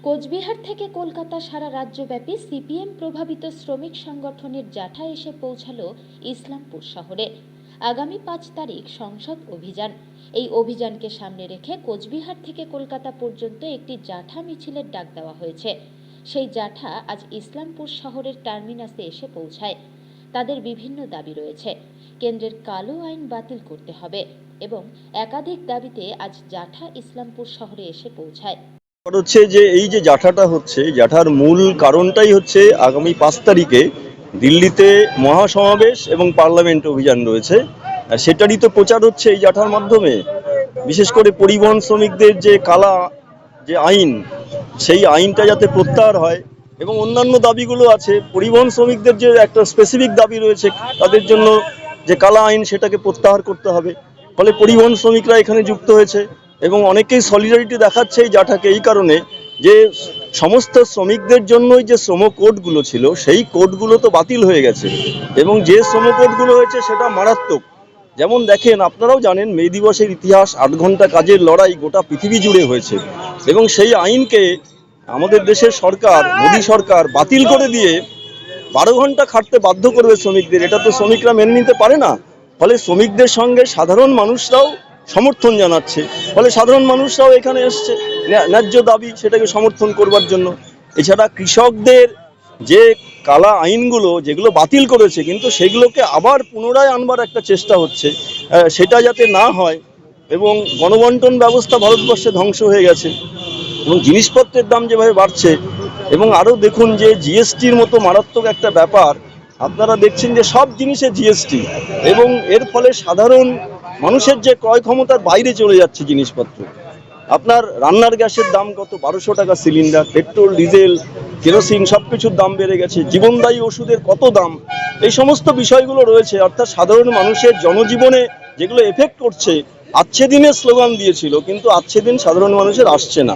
কোচবিহার থেকে কলকাতা সারা রাজ্যব্যাপী সিপিএম প্রভাবিত শ্রমিক সংগঠনের জাঠা এসে পৌঁছালো ইসলামপুর শহরে। আগামী ৫ তারিখ সংসদ অভিযান। এই অভিযানকে সামনে রেখে কোচবিহার থেকে কলকাতা পর্যন্ত একটি জাঠা মিছিলের ডাক দেওয়া হয়েছে। সেই জাঠা আজ ইসলামপুর শহরের টার্মিনাসে এসে পৌঁছায়। তাদের বিভিন্ন দাবি রয়েছে। কেন্দ্রের কালো আইন বাতিল করতে হবে এবং একাধিক দাবিতে আজ জাঠা ইসলামপুর শহরে এসে পৌঁছায়। হচ্ছে যে এই যে জাঠাটা হচ্ছে, জাঠার মূল কারণটাই হচ্ছে আগামী ৫ তারিখে দিল্লিতে মহাসমাবেশ এবং পার্লামেন্ট অভিযান রয়েছে। সেটারই তো প্রচার হচ্ছে এই জাঠার মাধ্যমে। বিশেষ করে পরিবহন শ্রমিকদের যে কালা যে আইন, সেই আইনটা যাতে প্রত্যাহার হয় এবং অন্যান্য দাবিগুলো আছে। পরিবহন শ্রমিকদের যে একটা স্পেসিফিক দাবি রয়েছে, তাদের জন্য যে কালা আইন সেটাকে প্রত্যাহার করতে হবে। ফলে পরিবহন শ্রমিকরা এখানে যুক্ত হয়েছে এবং অনেকেই সলিডারিটি দেখাচ্ছে এই জাঠাকে এই কারণে যে সমস্ত শ্রমিকদের জন্যই যে শ্রম কোডগুলো ছিল সেই কোডগুলো তো বাতিল হয়ে গেছে এবং যে শ্রম কোডগুলো হয়েছে সেটা মারাত্মক। যেমন দেখেন, আপনারাও জানেন, মে দিবসের ইতিহাস ৮ ঘন্টা কাজের লড়াই গোটা পৃথিবী জুড়ে হয়েছে এবং সেই আইনকে আমাদের দেশের সরকার, মোদী সরকার বাতিল করে দিয়ে ১২ ঘন্টা খাটতে বাধ্য করবে শ্রমিকদের। এটা তো শ্রমিকরা মেনে নিতে পারে না। ফলে শ্রমিকদের সঙ্গে সাধারণ মানুষরাও সমর্থন জানাচ্ছে। ফলে সাধারণ মানুষরাও এখানে এসছে ন্যায্য দাবি সেটাকে সমর্থন করবার জন্য। এছাড়া কৃষকদের যে কালা আইনগুলো যেগুলো বাতিল করেছে, কিন্তু সেগুলোকে আবার পুনরায় আনবার একটা চেষ্টা হচ্ছে, সেটা যাতে না হয়। এবং গণবন্টন ব্যবস্থা ভারতবর্ষে ধ্বংস হয়ে গেছে এবং জিনিসপত্রের দাম যেভাবে বাড়ছে এবং আরও দেখুন যে জিএসটির মতো মারাত্মক একটা ব্যাপার। আপনারা দেখছেন যে সব জিনিসে জিএসটি এবং এর ফলে সাধারণ মানুষের যে ক্রয় ক্ষমতার বাইরে চলে যাচ্ছে জিনিসপত্র। আপনার রান্নার গ্যাসের দাম কত, ১২০০ টাকা সিলিন্ডার, পেট্রোল, ডিজেল, কেরোসিন সব কিছুর দাম বেড়ে গেছে, জীবনদায়ী ওষুধের কত দাম, এই সমস্ত বিষয়গুলো রয়েছে। অর্থাৎ সাধারণ মানুষের জনজীবনে যেগুলো এফেক্ট করছে। আচ্ছে দিনের স্লোগান দিয়েছিল, কিন্তু আচ্ছে দিন সাধারণ মানুষের আসছে না,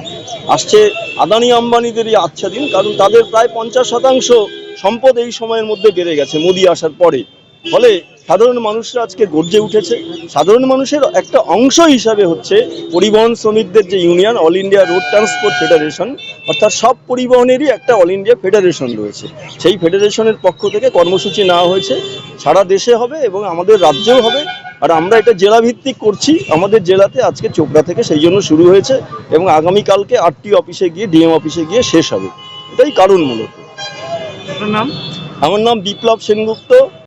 আসছে আদানি আম্বানিদেরই আচ্ছা দিন, কারণ তাদের প্রায় ৫০% সম্পদ এই সময়ের মধ্যে বেড়ে গেছে মোদি আসার পরে। ফলে সাধারণ মানুষরা আজকে গর্জে উঠেছে। সাধারণ মানুষের একটা অংশ হিসাবে হচ্ছে পরিবহন শ্রমিকদের যে union, all India road transport federation, অর্থাৎ সব পরিবহনেরই একটা অল ইন্ডিয়া ফেডারেশন রয়েছে। সেই ফেডারেশনের পক্ষ থেকে কর্মসূচি নেওয়া হয়েছে, সারা দেশে হবে এবং আমাদের রাজ্যেও হবে। আর আমরা এটা জেলা ভিত্তিক করছি। আমাদের জেলাতে আজকে চোপড়া থেকে সেই জন্য শুরু হয়েছে এবং আগামীকালকে আরটি অফিসে গিয়ে, ডিএম অফিসে গিয়ে শেষ হবে। এটাই কারণ মূলত। আপনার নাম? আমার নাম বিপ্লব সেনগুপ্ত।